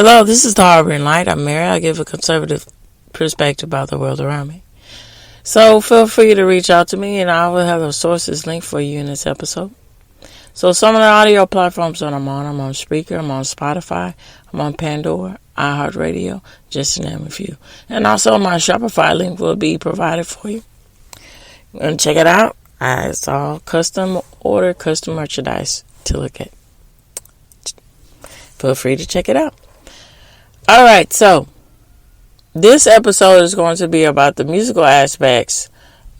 Hello, this is the Harboring Light. I'm Mary. I give a conservative perspective about the world around me. So feel free to reach out to me, and I will have the sources linked for you in this episode. So some of the audio platforms that I'm on Spreaker, I'm on Spotify, I'm on Pandora, iHeartRadio, just to name a few. And also my Shopify link will be provided for you. And check it out. It's all custom order, custom merchandise to look at. Feel free to check it out. Alright, so this episode is going to be about the musical aspects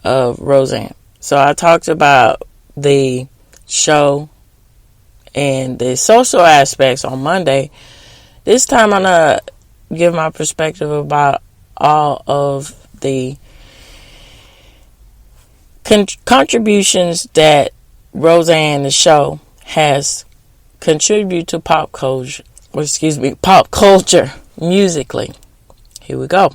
of Roseanne. So I talked about the show and the social aspects on Monday. This time I'm going to give my perspective about all of the contributions that Roseanne, the show, has contributed to pop culture musically. Here we go.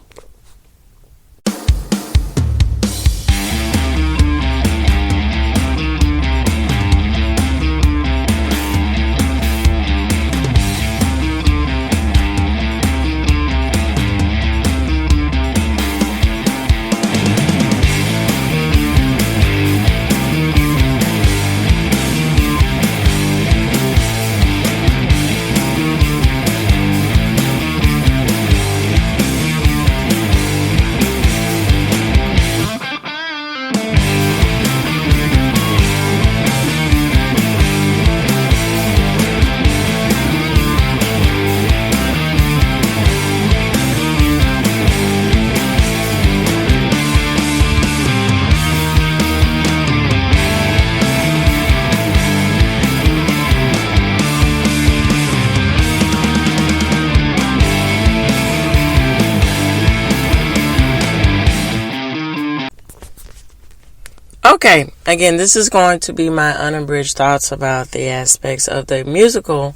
Okay, again, this is going to be my unabridged thoughts about the aspects of the musical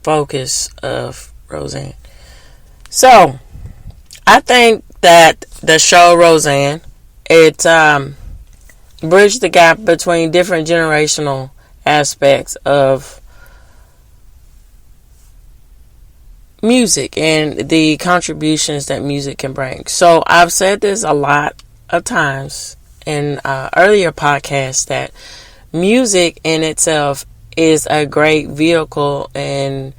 focus of Roseanne. So, I think that the show Roseanne, it bridged the gap between different generational aspects of music and the contributions that music can bring. So, I've said this a lot of times in earlier podcasts that music in itself is a great vehicle, and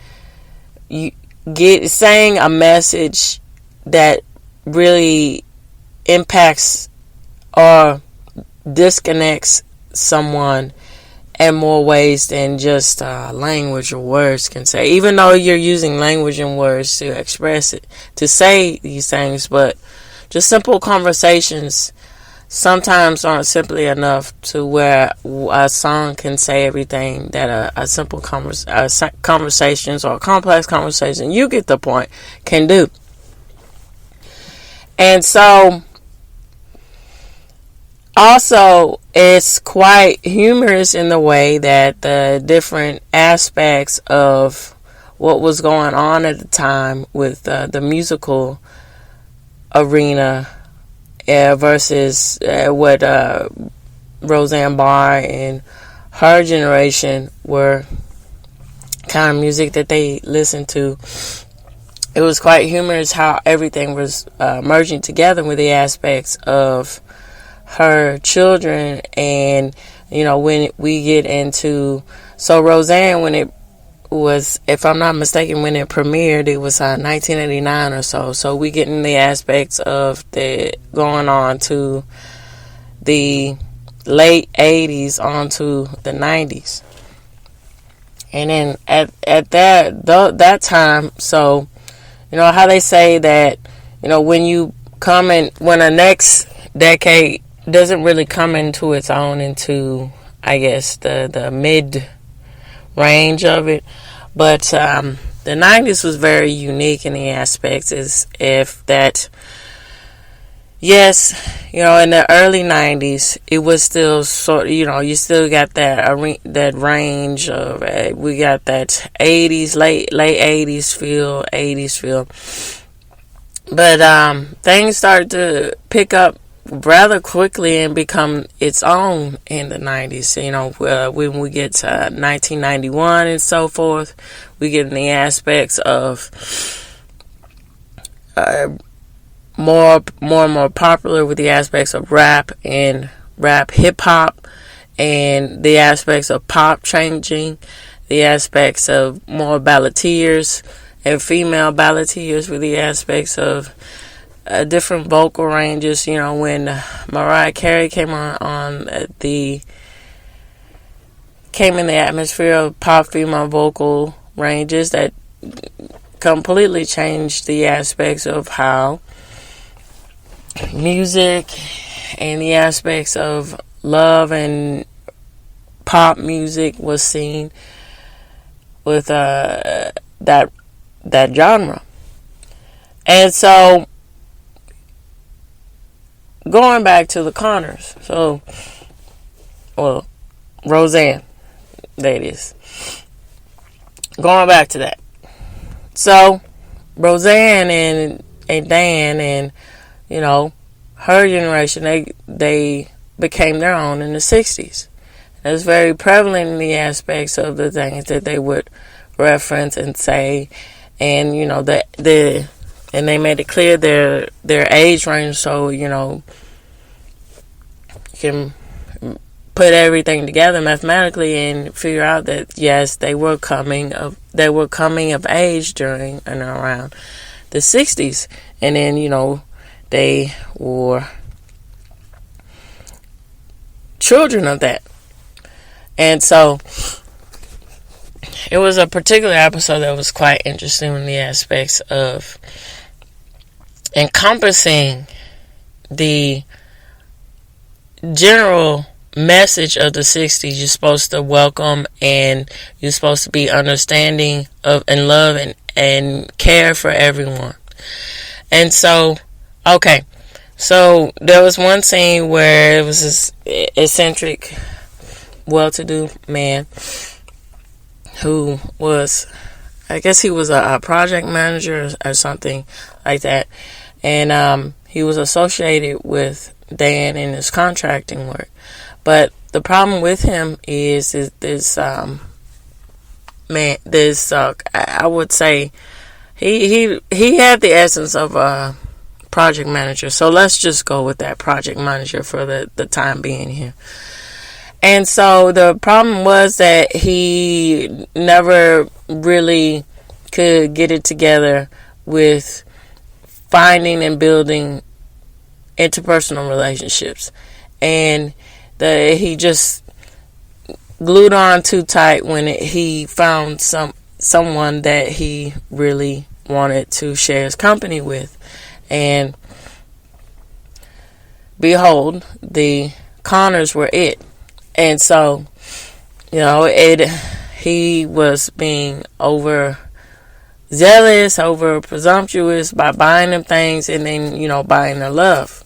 you get saying a message that really impacts or disconnects someone in more ways than just language or words can say, even though you're using language and words to express it, to say these things. But just simple conversations sometimes aren't simply enough to where a song can say everything that a simple conversations or complex conversation, you get the point, can do. And so also it's quite humorous in the way that the different aspects of what was going on at the time with the musical arena versus what Roseanne Barr and her generation were kind of music that they listened to. It was quite humorous how everything was merging together with the aspects of her children. And when we get into Roseanne, when it was, if I'm not mistaken, when it premiered, it was 1989 or so. So we get in the aspects of the going on to the late 80s onto the 90s. And then at that time, so how they say that when you come in, when the next decade doesn't really come into its own into, I guess, the mid range of it. But the 90s was very unique in the aspects, is if that, yes, in the early 90s, it was still sort of, you still got that range of, we got that 80s, late 80s feel. But things started to pick up rather quickly and become its own in the 90s. When we get to 1991 and so forth, We get in the aspects of more and more popular with the aspects of rap and rap hip hop, and the aspects of pop changing, the aspects of more balladeers and female balladeers, with the aspects of different vocal ranges. You know, when Mariah Carey came in the atmosphere of pop female vocal ranges, that completely changed the aspects of how music and the aspects of love and pop music was seen with that genre. And so, going back to the Connors, Roseanne, that is. Going back to that. So, Roseanne and Dan and, you know, her generation, they became their own in the 60s. It was very prevalent in the aspects of the things that they would reference and say, and, you know, and they made it clear their age range, so, you know, you can put everything together mathematically and figure out that, yes, they were coming of age during and around the 60s. And then, you know, they were children of that. And so it was a particular episode that was quite interesting in the aspects of encompassing the general message of the 60s. You're supposed to welcome, and you're supposed to be understanding of and love and care for everyone. And so, okay, so there was one scene where it was this eccentric, well-to-do man who was, I guess he was a project manager or something like that, and he was associated with Dan in his contracting work. But the problem with him is this I would say he had the essence of a project manager. So let's just go with that, project manager, for the time being here. And so the problem was that he never really could get it together with finding and building interpersonal relationships. And he just glued on too tight when he found someone that he really wanted to share his company with. And behold, the Connors were it. And so, you know, he was being over zealous, over presumptuous by buying them things, and then, you know, buying their love.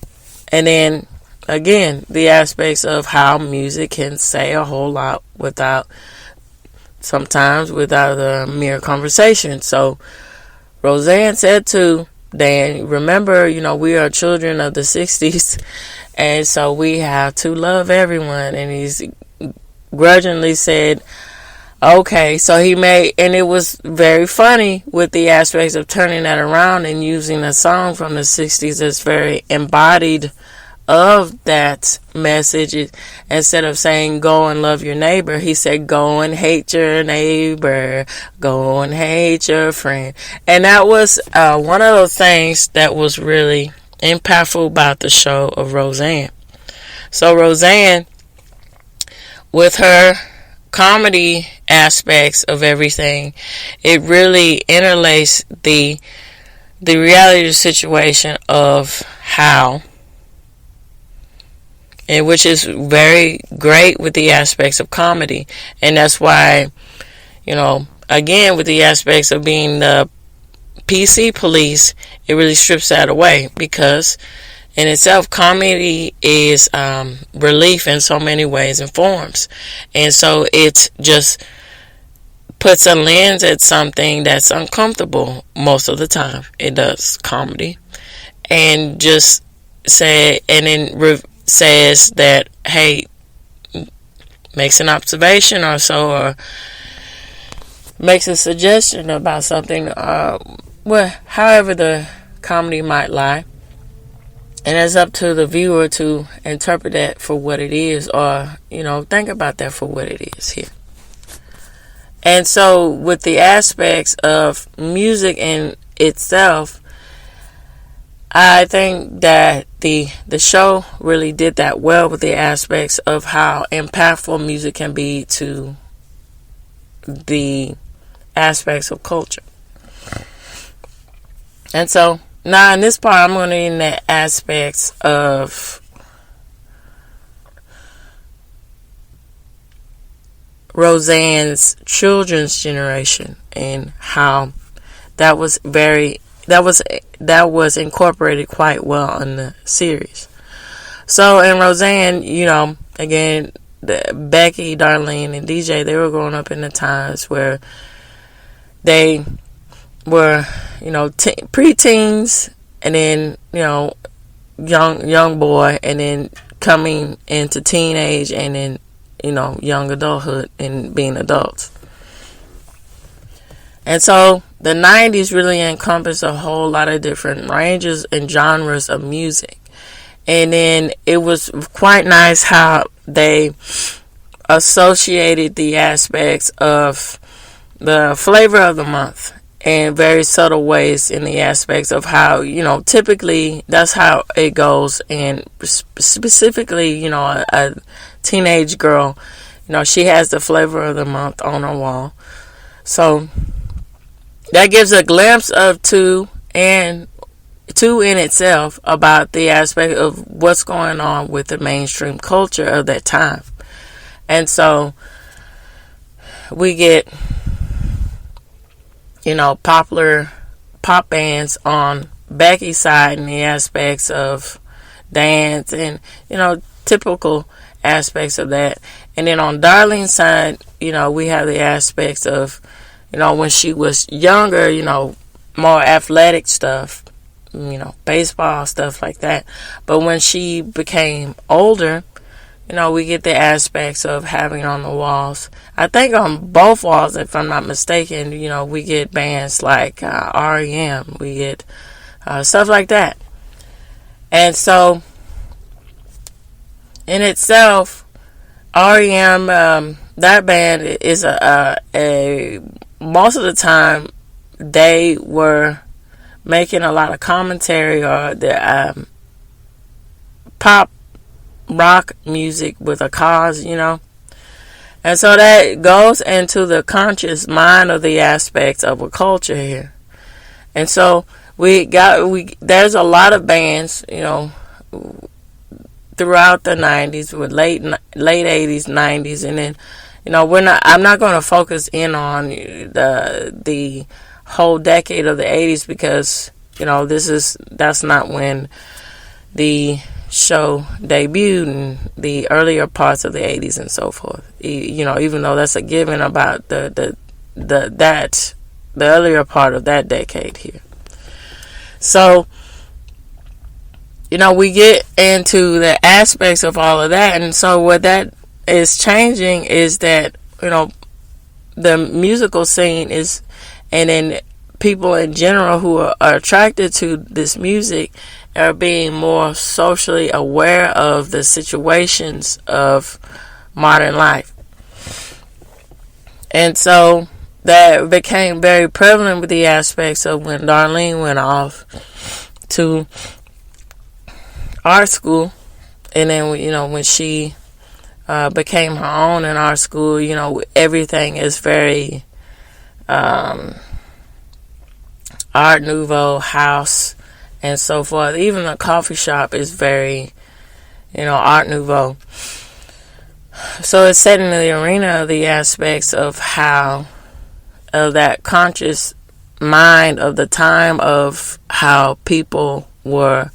And then, again, the aspects of how music can say a whole lot sometimes without a mere conversation. So Roseanne said to Dan, remember, you know, we are children of the 60s, and so we have to love everyone. And he's grudgingly said, okay. So and it was very funny with the aspects of turning that around and using a song from the 60s that's very embodied of that message. Instead of saying go and love your neighbor, he said go and hate your neighbor, go and hate your friend. And that was one of those things that was really impactful about the show of Roseanne. So Roseanne, with her comedy aspects of everything, it really interlaced the reality of the situation of how, and which is very great with the aspects of comedy. And that's why, you know, again, with the aspects of being the PC police, it really strips that away, because in itself, comedy is relief in so many ways and forms. And so it just puts a lens at something that's uncomfortable most of the time. It does, comedy. And just say, and then says that, hey, makes an observation or so, or makes a suggestion about something, well, however the comedy might lie. And it's up to the viewer to interpret that for what it is, or, think about that for what it is here. And so with the aspects of music in itself, I think that the show really did that well with the aspects of how impactful music can be to the aspects of culture. And so now in this part, I'm going to get into aspects of Roseanne's children's generation and how that was incorporated quite well in the series. So in Roseanne, again, Becky, Darlene, and DJ, they were growing up in the times where they were, preteens, and then, young boy, and then coming into teenage, and then, young adulthood and being adults. And so the 90s really encompassed a whole lot of different ranges and genres of music. And then it was quite nice how they associated the aspects of the flavor of the month in very subtle ways, in the aspects of how, typically that's how it goes. And specifically, a teenage girl, she has the flavor of the month on her wall. So that gives a glimpse of two in itself about the aspect of what's going on with the mainstream culture of that time. And so we get, popular pop bands on Becky's side, and the aspects of dance and, typical aspects of that. And then on Darlene's side, we have the aspects of, when she was younger, more athletic stuff, baseball, stuff like that. But when she became older, we get the aspects of having on the walls. I think on both walls, if I'm not mistaken, we get bands like REM. We get stuff like that. And so, in itself, REM, that band is a most of the time they were making a lot of commentary, or the pop rock music with a cause, and so that goes into the conscious mind of the aspects of a culture here. And so there's a lot of bands, throughout the 90s, with late 80s, 90s, and then I'm not going to focus in on the whole decade of the 80s, because that's not when the show debuted, and the earlier parts of the 80s and so forth. Even though that's a given about the earlier part of that decade here. So we get into the aspects of all of that, and so what that is changing is that the musical scene is, and then people in general who are attracted to this music are being more socially aware of the situations of modern life. And so that became very prevalent with the aspects of when Darlene went off to art school, and then when she became her own in art school, everything is very Art Nouveau house and so forth. Even the coffee shop is very, Art Nouveau. So it's set in the arena of the aspects of how, of that conscious mind of the time, of how people were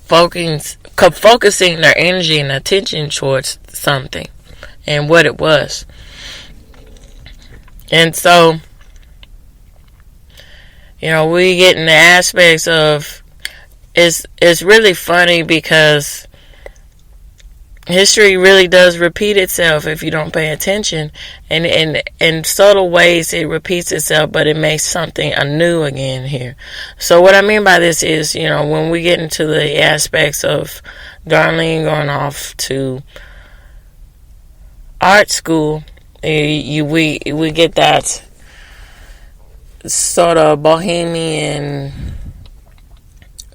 focusing their energy and attention towards something and what it was. And so, we get in the aspects of, it's really funny because history really does repeat itself if you don't pay attention, and in subtle ways it repeats itself, but it makes something anew again here. So what I mean by this is, when we get into the aspects of Darlene going off to art school, we get that sort of bohemian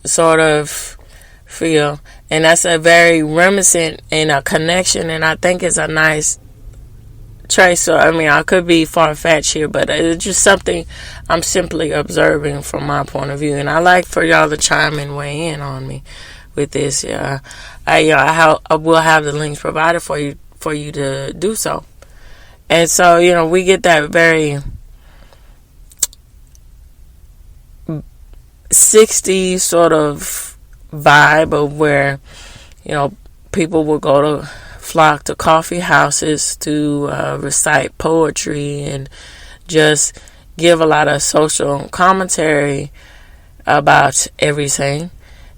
sort of feel, and that's a very reminiscent and a connection, and I think it's a nice trace. So I could be far-fetched here, but it's just something I'm simply observing from my point of view, and I like for y'all to chime and weigh in on me with this. I will have the links provided for you to do so. And so we get that very 60s sort of vibe of where people will flock to coffee houses to recite poetry and just give a lot of social commentary about everything.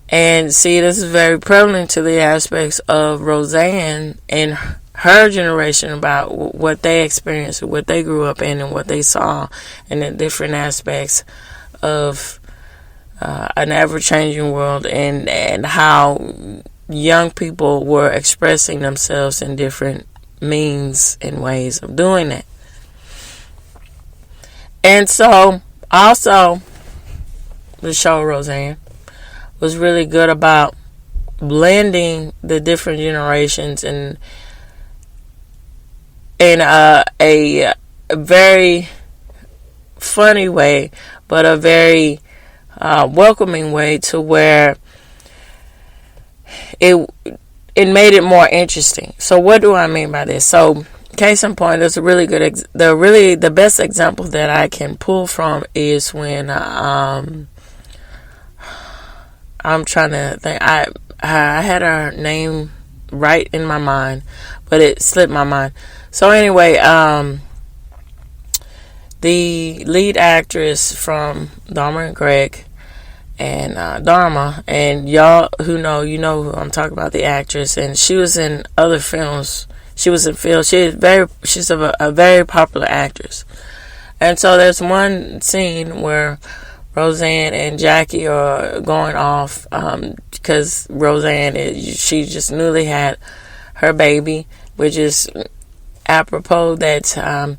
And see, this is very prevalent to the aspects of Roseanne and her generation about what they experienced, what they grew up in, and what they saw in the different aspects of an ever-changing world, and how young people were expressing themselves in different means and ways of doing it. And so, also, the show Roseanne was really good about blending the different generations in a very funny way, but a very welcoming way, to where it made it more interesting. So what do I mean by this? So case in point, there's a really good the best example that I can pull from is when I'm trying to think. I had her name right in my mind, but it slipped my mind. So anyway, the lead actress from Dharma and Greg and Dharma, and y'all who know, who I'm talking about, the actress, and she was in other films. She was in films. She's a very popular actress. And so there's one scene where Roseanne and Jackie are going off because Roseanne she just newly had her baby, which is apropos that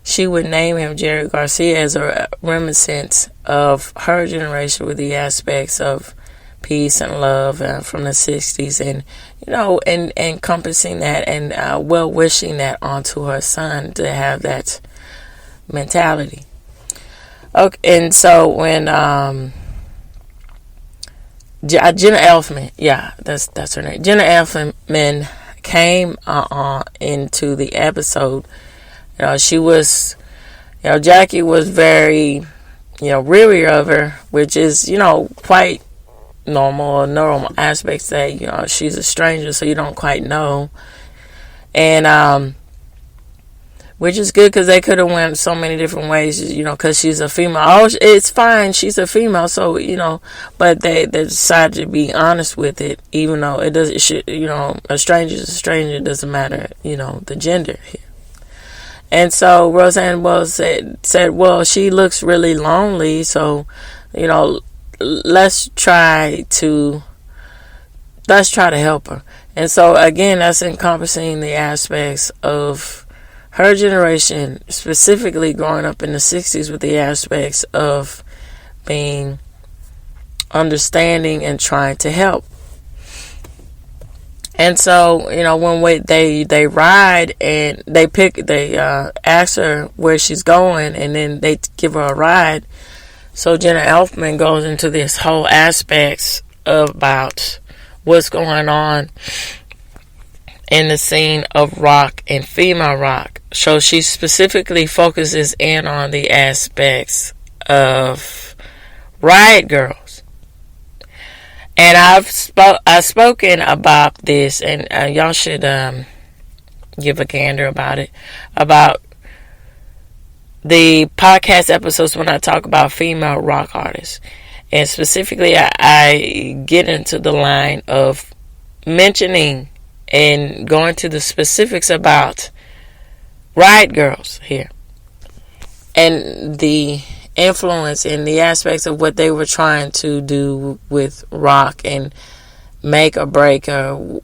she would name him Jerry Garcia as a reminiscence of her generation with the aspects of peace and love from the 60s, and and encompassing that and well wishing that onto her son to have that mentality. Okay, and so when Jenna Elfman, that's her name, Jenna Elfman came into the episode, she was, Jackie was very, weary of her, which is, quite normal aspects that, she's a stranger, so you don't quite know. And, which is good because they could have went so many different ways, because she's a female. Oh, it's fine, she's a female, so, but they decided to be honest with it, even though a stranger's a stranger, it doesn't matter, the gender here. And so Roseanne said, well, she looks really lonely, so, let's try to help her. And so, again, that's encompassing the aspects of her generation, specifically growing up in the 60s with the aspects of being understanding and trying to help. And so, when they ride and they ask her where she's going, and then they give her a ride. So Jenna Elfman goes into this whole aspects about what's going on in the scene of rock and female rock. So she specifically focuses in on the aspects of Riot Girls. And I've spoken about this, and y'all should give a gander about it, about the podcast episodes when I talk about female rock artists. And specifically, I get into the line of mentioning and going to the specifics about Riot Girls here and the influence and the aspects of what they were trying to do with rock and make or break, or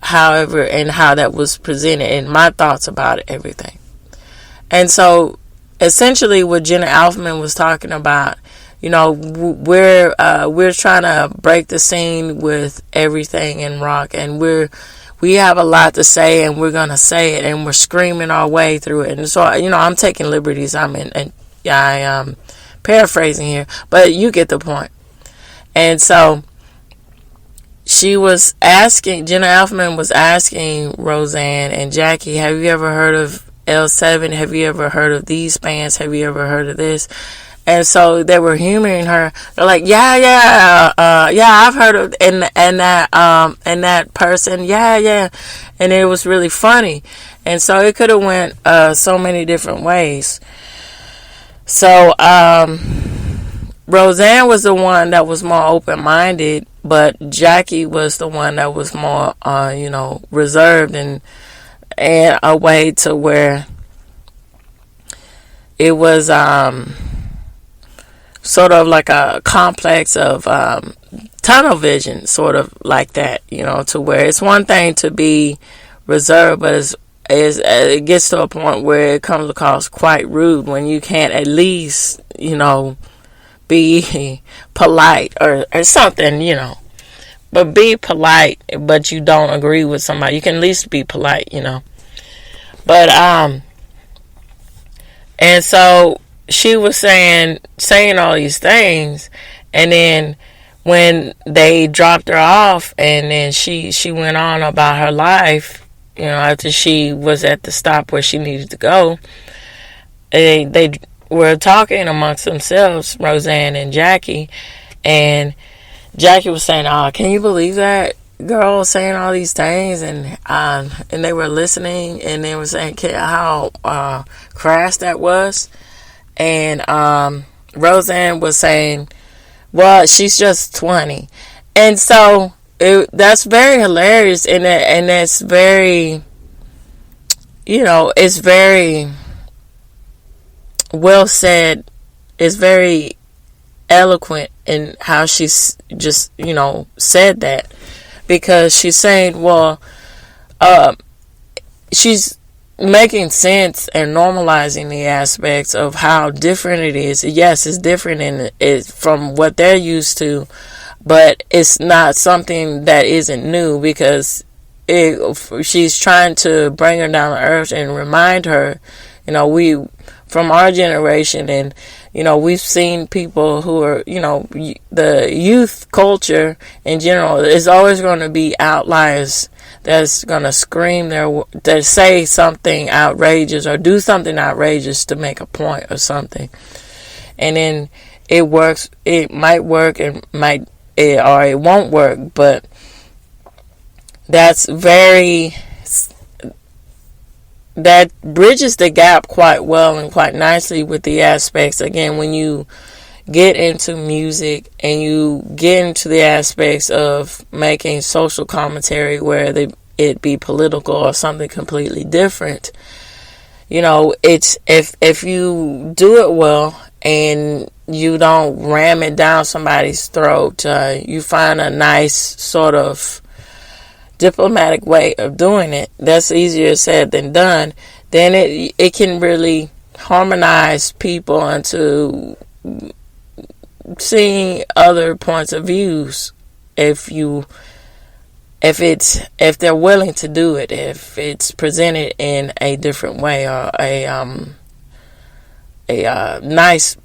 however, and how that was presented, and my thoughts about everything. And so essentially what Jenna Elfman was talking about, we're trying to break the scene with everything in rock, and we have a lot to say, and we're gonna say it, and we're screaming our way through it. And so I'm taking liberties. I paraphrasing here, but you get the point. And so Jenna Elfman was asking Roseanne and Jackie, have you ever heard of L7? Have you ever heard of these bands? Have you ever heard of this? And so they were humoring her. They're like, yeah, I've heard of and that person, yeah, and it was really funny. And so it could have went so many different ways. So Roseanne was the one that was more open-minded, but Jackie was the one that was more, reserved and a way to where it was sort of like a complex of tunnel vision, sort of like that, to where it's one thing to be reserved, but it gets to a point where it comes across quite rude when you can't at least, be polite or something, but be polite, but you don't agree with somebody. You can at least be polite, but and so she was saying all these things, and then when they dropped her off, and then she went on about her life, after she was at the stop where she needed to go, they were talking amongst themselves, Roseanne and Jackie, and Jackie was saying, can you believe that girl saying all these things? And they were listening, and they were saying how crass that was. And Roseanne was saying, well, she's just 20. And so that's very hilarious, and that's very, it's very well said. It's very eloquent in how she's just, said that, because she's saying, well, she's making sense and normalizing the aspects of how different it is. Yes, it's different from what they're used to, but it's not something that isn't new, because she's trying to bring her down to earth and remind her, we from our generation, and we've seen people who are, the youth culture in general is always going to be outliers that's going to scream to say something outrageous or do something outrageous to make a point or something. And then it works, it might work, or it won't work, but that bridges the gap quite well and quite nicely with the aspects, again, when you get into music and you get into the aspects of making social commentary, where it be political or something completely different. It's if you do it well and you don't ram it down somebody's throat, you find a nice sort of diplomatic way of doing it. That's easier said than done. Then it can really harmonize people into seeing other points of views, if they're willing to do it, if it's presented in a different way, or a nice,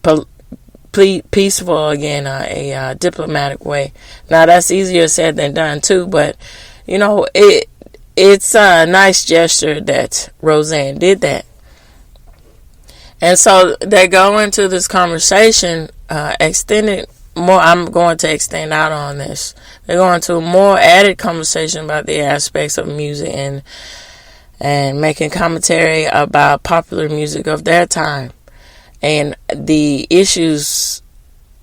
peaceful, again, a diplomatic way. Now that's easier said than done too, but it's a nice gesture that Roseanne did that. And so they go into this conversation, extended more. I'm going to extend out on this. They're going to a more added conversation about the aspects of music and making commentary about popular music of their time and the issues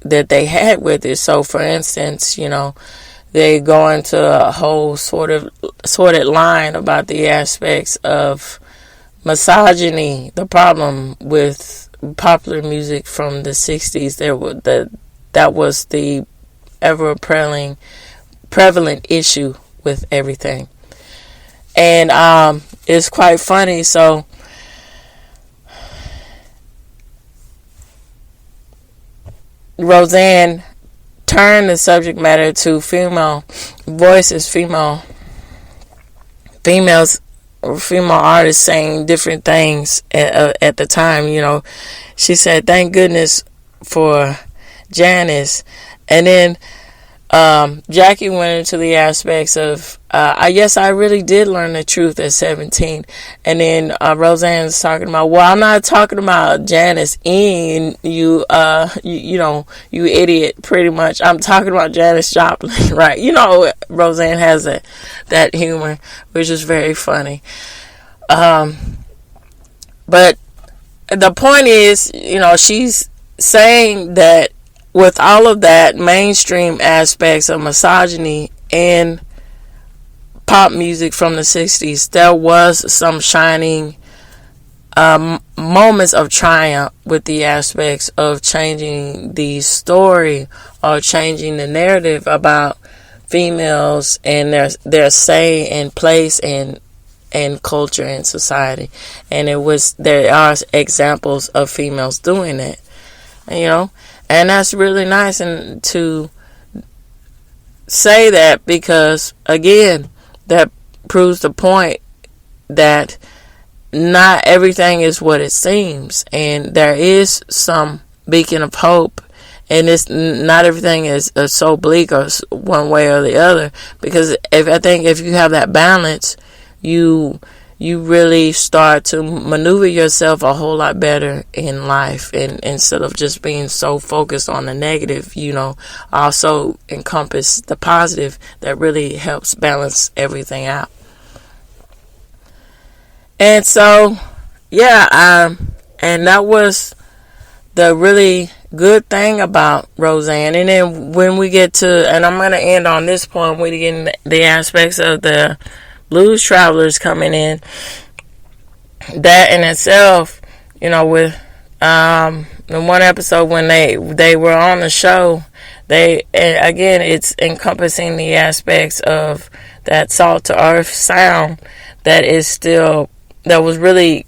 that they had with it. So, for instance, they go into a whole sorted line about the aspects of misogyny, the problem with popular music from the 60s. That was the ever prevalent issue with everything. And it's quite funny. So Roseanne turned the subject matter to female voices, females, or female artists saying different things at the time. She said, "Thank goodness for Janice," and then Jackie went into the aspects of, yes, I really did learn the truth at 17. And then Roseanne's talking about, well, I'm not talking about Janice Ian, you idiot, pretty much. I'm talking about Janis Joplin, right? Roseanne has that humor, which is very funny. But the point is, she's saying that with all of that mainstream aspects of misogyny in pop music from the 60s, there was some shining moments of triumph with the aspects of changing the story or changing the narrative about females and their say and place and culture and society. And there are examples of females doing that, and that's really nice and to say that, because again, that proves the point that not everything is what it seems, and there is some beacon of hope, and it's not everything is so bleak or one way or the other, because if you have that balance, you really start to maneuver yourself a whole lot better in life, and instead of just being so focused on the negative, also encompass the positive that really helps balance everything out. And so, and that was the really good thing about Roseanne. And then when we get to, and I'm going to end on this point, we get in the aspects of the Blues Travelers coming in, that in itself, with the one episode when they were on the show, again, it's encompassing the aspects of that salt to earth sound that was really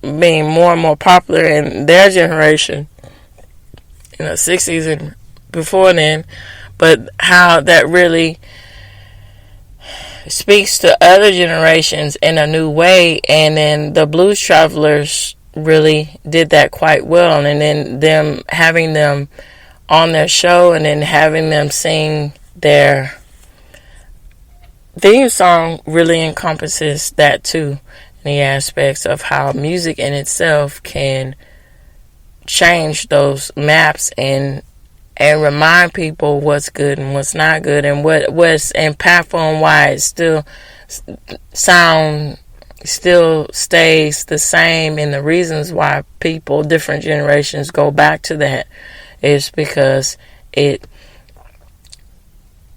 being more and more popular in their generation in the 60s and before then, but how that really speaks to other generations in a new way. And then the Blues Travelers really did that quite well, and then having them on their show and then having them sing their theme song really encompasses that too, in the aspects of how music in itself can change those maps and remind people what's good and what's not good, and what's impactful and why it still stays the same. And the reasons why different generations go back to that is because it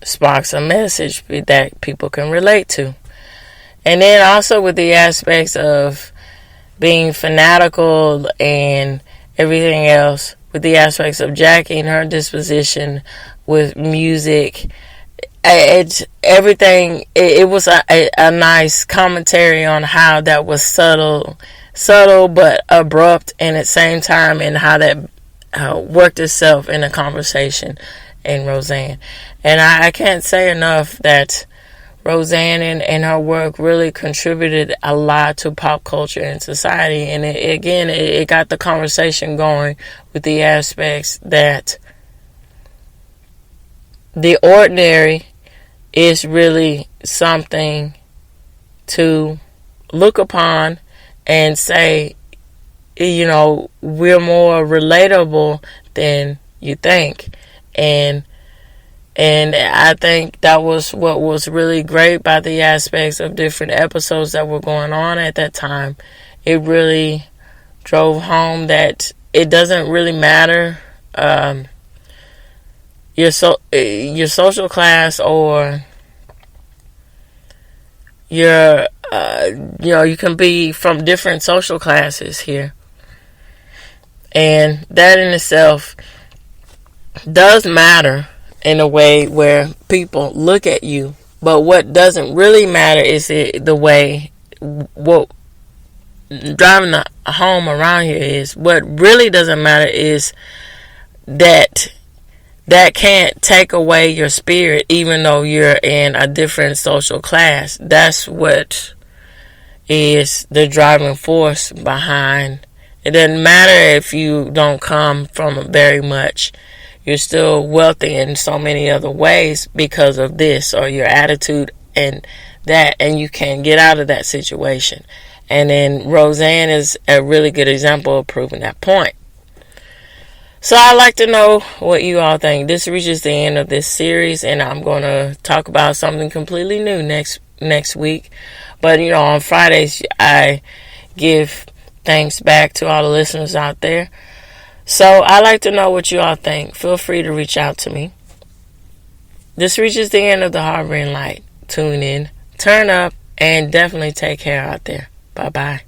sparks a message that people can relate to. And then also with the aspects of being fanatical and everything else, with the aspects of Jackie and her disposition with music, it was a nice commentary on how that was subtle but abrupt, and at the same time, and how that worked itself in a conversation in Roseanne. And I can't say enough that Roseanne and her work really contributed a lot to pop culture and society. And it got the conversation going with the aspects that the ordinary is really something to look upon and say, we're more relatable than you think. And I think that was what was really great by the aspects of different episodes that were going on at that time. It really drove home that it doesn't really matter your social class, or your you can be from different social classes here, and that in itself does matter in a way where people look at you. But what doesn't really matter is the way what driving the home around here is. What really doesn't matter is that can't take away your spirit, even though you're in a different social class. That's what is the driving force behind. It doesn't matter if you don't come from very much. You're still wealthy in so many other ways because of this, or your attitude and that, and you can get out of that situation. And then Roseanne is a really good example of proving that point. So I'd like to know what you all think. This reaches the end of this series, and I'm going to talk about something completely new next week. But, on Fridays, I give thanks back to all the listeners out there. So I'd like to know what you all think. Feel free to reach out to me. This reaches the end of the Harboring Light. Tune in, turn up, and definitely take care out there. Bye-bye.